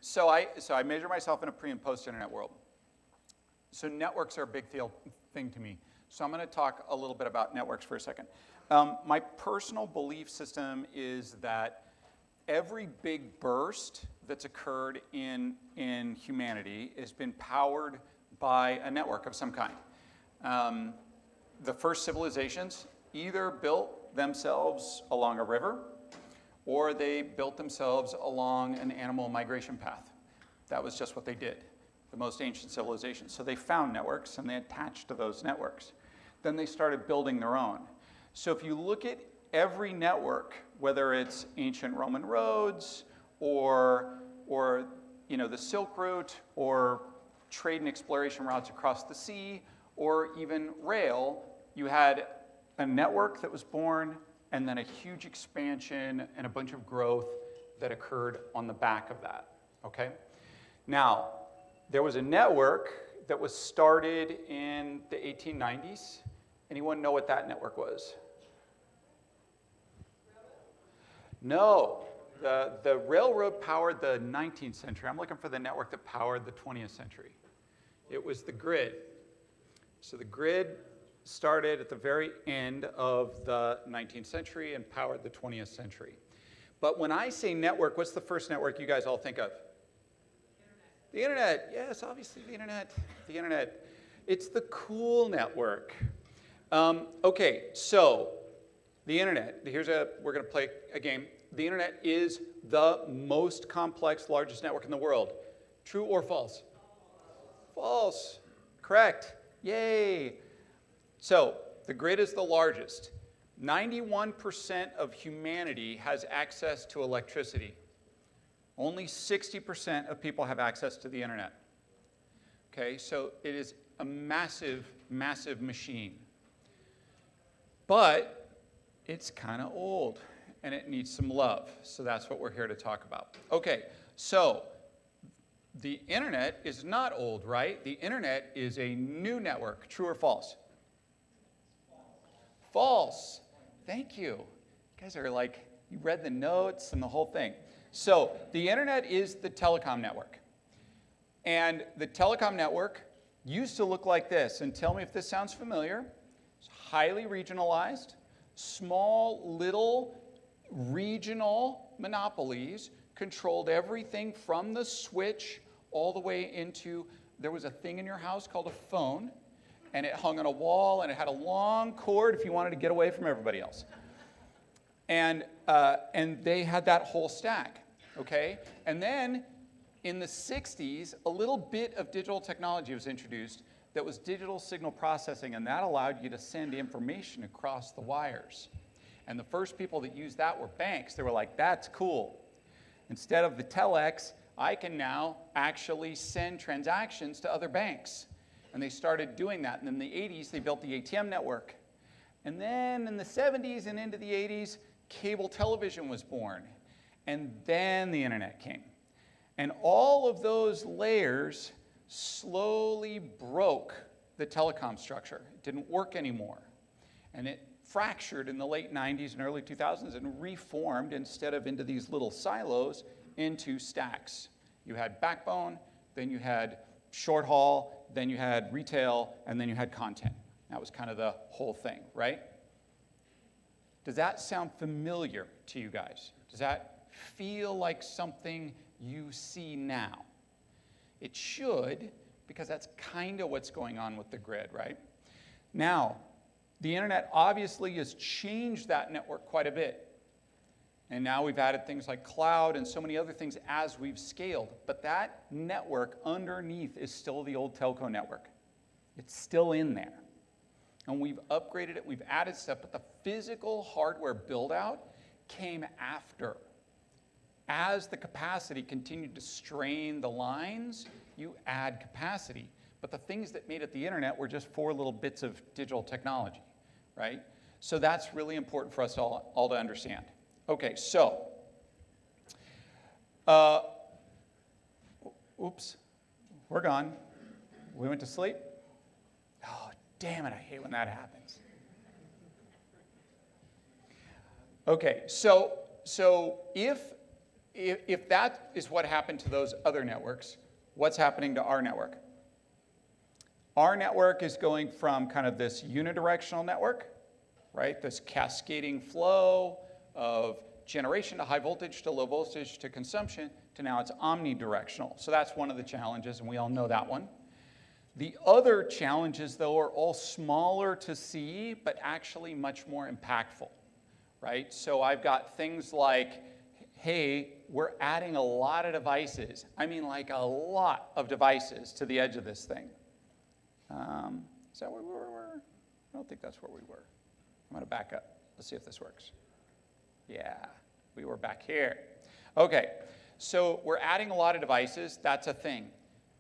So I measure myself in a pre and post-internet world. So networks are a big thing to me. So I'm going to talk a little bit about networks for a second. My personal belief system is that every big burst that's occurred in humanity has been powered by a network of some kind. The first civilizations either built themselves along a river, or they built themselves along an animal migration path. That was just what they did, the most ancient civilizations. So they found networks, and they attached to those networks. Then they started building their own. So if you look at every network, whether it's ancient Roman roads, or the Silk Route, or trade and exploration routes across the sea, or even rail, you had a network that was born, and then a huge expansion and a bunch of growth that occurred on the back of that, okay? Now, there was a network that was started in the 1890s. Anyone know what that network was? No, the railroad powered the 19th century. I'm looking for the network that powered the 20th century. It was the grid. So the grid started at the very end of the 19th century and powered the 20th century. But when I say network, what's the first network you guys all think of? The internet. Yes, obviously the internet. The internet. It's the cool network. Okay, so the internet. We're going to play a game. The internet is the most complex, largest network in the world. True or false? False. Correct. Yay. So the grid is the largest. 91% of humanity has access to electricity. Only 60% of people have access to the internet. Okay, so it is a massive, massive machine. But it's kind of old, and it needs some love. So that's what we're here to talk about. Okay, so the internet is not old, right? The internet is a new network. True or false? False. Thank you. You guys are like, you read the notes and the whole thing. So the internet is the telecom network. And the telecom network used to look like this. And tell me if this sounds familiar. It's highly regionalized. Small little regional monopolies controlled everything from the switch all the way into, there was a thing in your house called a phone, and it hung on a wall, and it had a long cord if you wanted to get away from everybody else. And they had that whole stack, okay? And then in the 60s, a little bit of digital technology was introduced that was digital signal processing, and that allowed you to send information across the wires. And the first people that used that were banks. They were like, that's cool. Instead of the telex, I can now actually send transactions to other banks. And they started doing that. And in the 80s, they built the ATM network. And then in the 70s and into the 80s, cable television was born. And then the internet came. And all of those layers slowly broke the telecom structure. It didn't work anymore. And it fractured in the late 90s and early 2000s and reformed, instead of into these little silos, into stacks. You had backbone, then you had short haul, then you had retail, and then you had content. That was kind of the whole thing, right? Does that sound familiar to you guys? Does that feel like something you see now? It should, because that's kind of what's going on with the grid, right? Now, the internet obviously has changed that network quite a bit. And now we've added things like cloud and so many other things as we've scaled. But that network underneath is still the old telco network. It's still in there. And we've upgraded it, we've added stuff, but the physical hardware build-out came after. As the capacity continued to strain the lines, you add capacity. But the things that made it the internet were just 4 little bits of digital technology, right? So that's really important for us all to understand. Okay, so, oops, we're gone. We went to sleep? Oh, damn it, I hate when that happens. Okay, so if if that is what happened to those other networks, what's happening to our network? Our network is going from kind of this unidirectional network, right? This cascading flow of generation to high voltage to low voltage to consumption to now it's omnidirectional. So that's one of the challenges, and we all know that one. The other challenges, though, are all smaller to see, but actually much more impactful, right? So I've got things like, hey, we're adding a lot of devices. I mean, like a lot of devices to the edge of this thing. Is that where we were? I don't think that's where we were. I'm going to back up. Let's see if this works. Yeah, we were back here. Okay, so we're adding a lot of devices. That's a thing.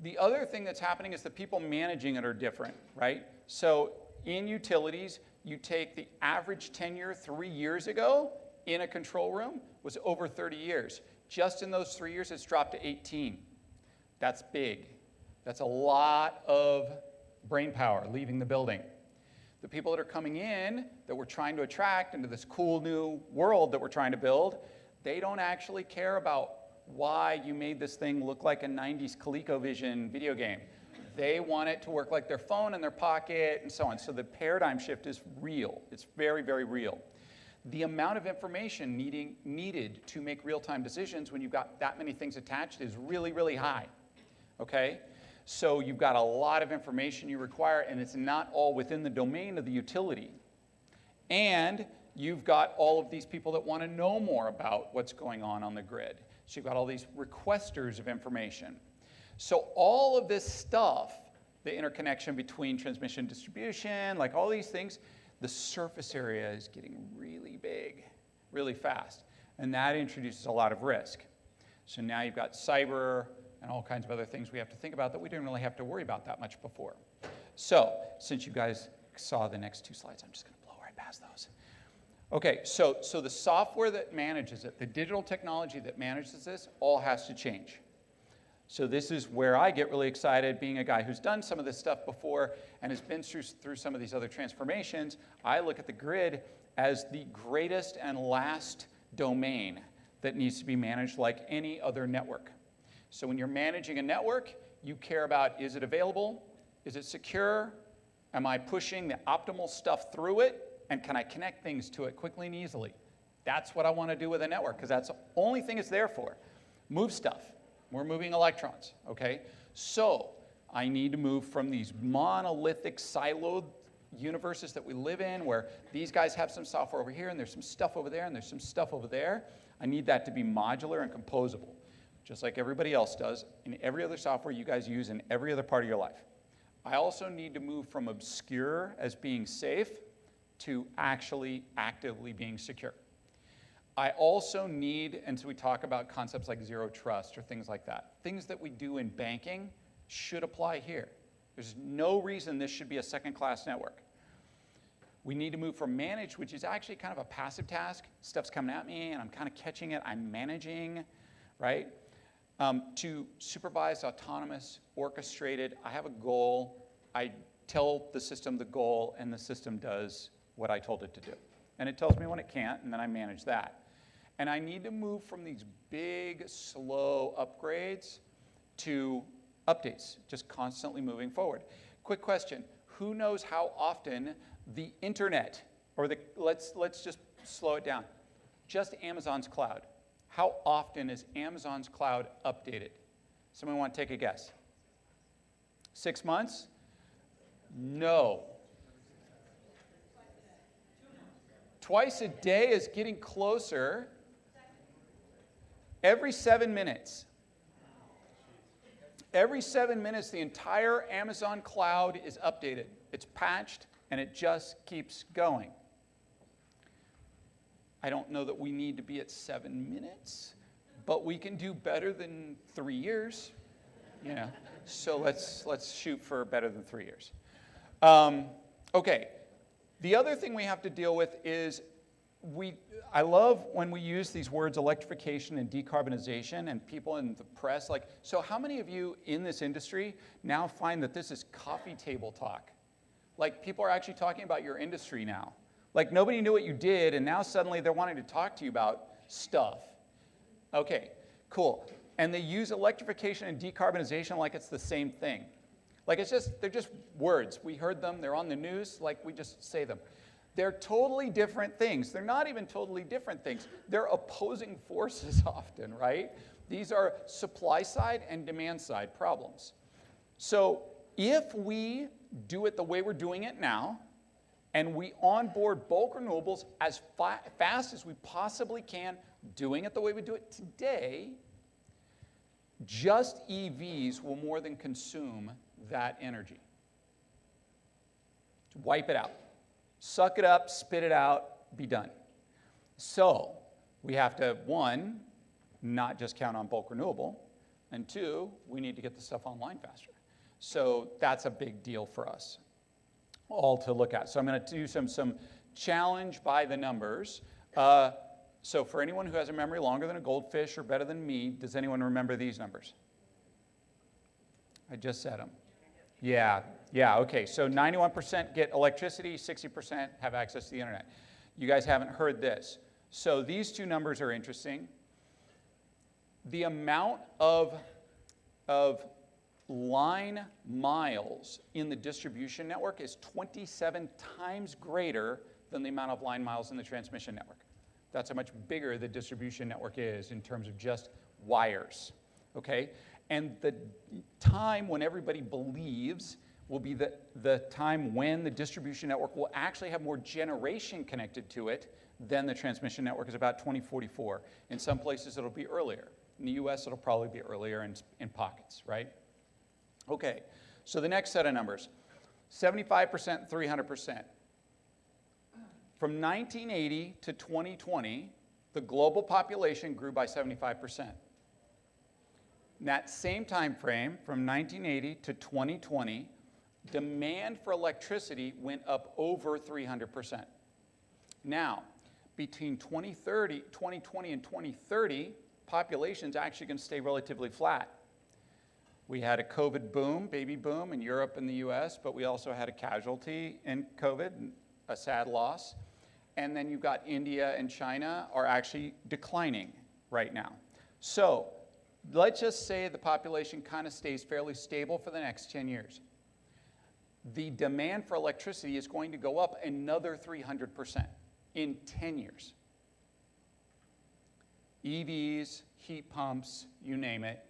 The other thing that's happening is the people managing it are different, right? So in utilities, you take the average tenure 3 years ago in a control room was over 30 years. Just in those 3 years, it's dropped to 18. That's big. That's a lot of brain power leaving the building. The people that are coming in that we're trying to attract into this cool new world that we're trying to build, they don't actually care about why you made this thing look like a 90s ColecoVision video game. They want it to work like their phone in their pocket and so on. So the paradigm shift is real. It's very, very real. The amount of information needed to make real-time decisions when you've got that many things attached is really, really high, okay? So you've got a lot of information you require, and it's not all within the domain of the utility. And you've got all of these people that want to know more about what's going on the grid. So you've got all these requesters of information. So all of this stuff, the interconnection between transmission and distribution, like all these things, the surface area is getting really big, really fast. And that introduces a lot of risk. So now you've got cyber and all kinds of other things we have to think about that we didn't really have to worry about that much before. So since you guys saw the next two slides, I'm just going to blow right past those. Okay, so the software that manages it, the digital technology that manages this, all has to change. So this is where I get really excited, being a guy who's done some of this stuff before and has been through some of these other transformations. I look at the grid as the greatest and last domain that needs to be managed like any other network. So when you're managing a network, you care about, is it available? Is it secure? Am I pushing the optimal stuff through it? And can I connect things to it quickly and easily? That's what I want to do with a network, because that's the only thing it's there for. Move stuff. We're moving electrons, okay? So I need to move from these monolithic, siloed universes that we live in, where these guys have some software over here, and there's some stuff over there, and there's some stuff over there. I need that to be modular and composable, just like everybody else does in every other software you guys use in every other part of your life. I also need to move from obscure as being safe to actually actively being secure. I also need, and so we talk about concepts like zero trust or things like that. Things that we do in banking should apply here. There's no reason this should be a second-class network. We need to move from managed, which is actually kind of a passive task. Stuff's coming at me, and I'm kind of catching it. I'm managing, right? To supervised, autonomous, orchestrated. I have a goal. I tell the system the goal, and the system does what I told it to do. And it tells me when it can't, and then I manage that. And I need to move from these big, slow upgrades to updates, just constantly moving forward. Quick question, who knows how often the internet, or the, let's just slow it down, just Amazon's cloud. How often is Amazon's cloud updated? Someone want to take a guess? 6 months? No. Twice a day is getting closer. Every 7 minutes. Every 7 minutes, the entire Amazon cloud is updated. It's patched, and it just keeps going. I don't know that we need to be at 7 minutes, but we can do better than 3 years. You know, so let's shoot for better than 3 years. Okay. The other thing we have to deal with is I love when we use these words electrification and decarbonization, and people in the press like, so how many of you in this industry now find that this is coffee table talk? Like, people are actually talking about your industry now. Like, nobody knew what you did, and now suddenly they're wanting to talk to you about stuff. Okay, Cool. And they use electrification and decarbonization like it's the same thing. Like they're just words. We heard them, they're on the news, like we just say them. They're totally different things. They're not even totally different things. They're opposing forces often, right? These are supply side and demand side problems. So if we do it the way we're doing it now, and we onboard bulk renewables as fast as we possibly can, doing it the way we do it today, just EVs will more than consume that energy. Wipe it out. Suck it up, spit it out, be done. So we have to, one, not just count on bulk renewable, and two, we need to get the stuff online faster. So that's a big deal for us all to look at. So I'm going to do some challenge by the numbers. So for anyone who has a memory longer than a goldfish or better than me, does anyone remember these numbers? I just said them. Yeah, okay. So 91% get electricity, 60% have access to the internet. You guys haven't heard this. So these two numbers are interesting. The amount of line miles in the distribution network is 27 times greater than the amount of line miles in the transmission network. That's how much bigger the distribution network is in terms of just wires, okay? And the time when everybody believes will be the time when the distribution network will actually have more generation connected to it than the transmission network is about 2044. In some places it'll be earlier. In the US it'll probably be earlier in pockets, right? Okay, so the next set of numbers, 75%, 300%. From 1980 to 2020, the global population grew by 75%. In that same time frame, from 1980 to 2020, demand for electricity went up over 300%. Now, between 2020 and 2030, population's actually going to stay relatively flat. We had a COVID boom, baby boom in Europe and the US, but we also had a casualty in COVID, a sad loss. And then you've got India and China are actually declining right now. So let's just say the population kind of stays fairly stable for the next 10 years. The demand for electricity is going to go up another 300% in 10 years. EVs, heat pumps, you name it,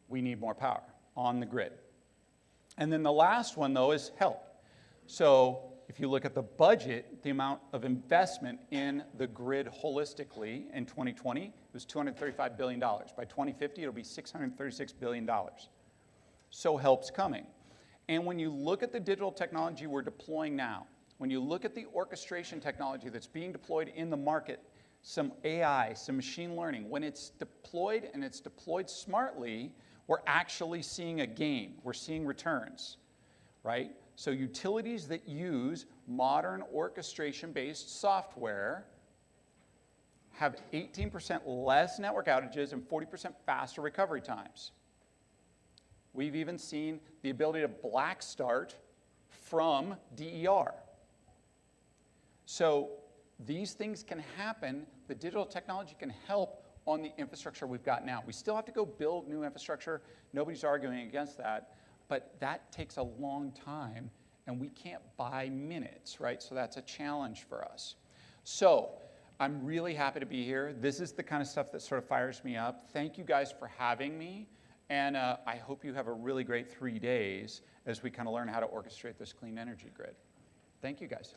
we need more power on the grid. And then the last one, though, is health. So if you look at the budget, the amount of investment in the grid holistically in 2020 it was $235 billion. By 2050, it'll be $636 billion. So help's coming. And when you look at the digital technology we're deploying now, when you look at the orchestration technology that's being deployed in the market, some AI, some machine learning, when it's deployed and it's deployed smartly, we're actually seeing a gain. We're seeing returns, right? So utilities that use modern orchestration-based software have 18% less network outages and 40% faster recovery times. We've even seen the ability to black start from DER. So these things can happen. The digital technology can help on the infrastructure we've got now. We still have to go build new infrastructure. Nobody's arguing against that. But that takes a long time, and we can't buy minutes, right? So that's a challenge for us. So I'm really happy to be here. This is the kind of stuff that sort of fires me up. Thank you guys for having me. And I hope you have a really great 3 days as we kind of learn how to orchestrate this clean energy grid. Thank you, guys.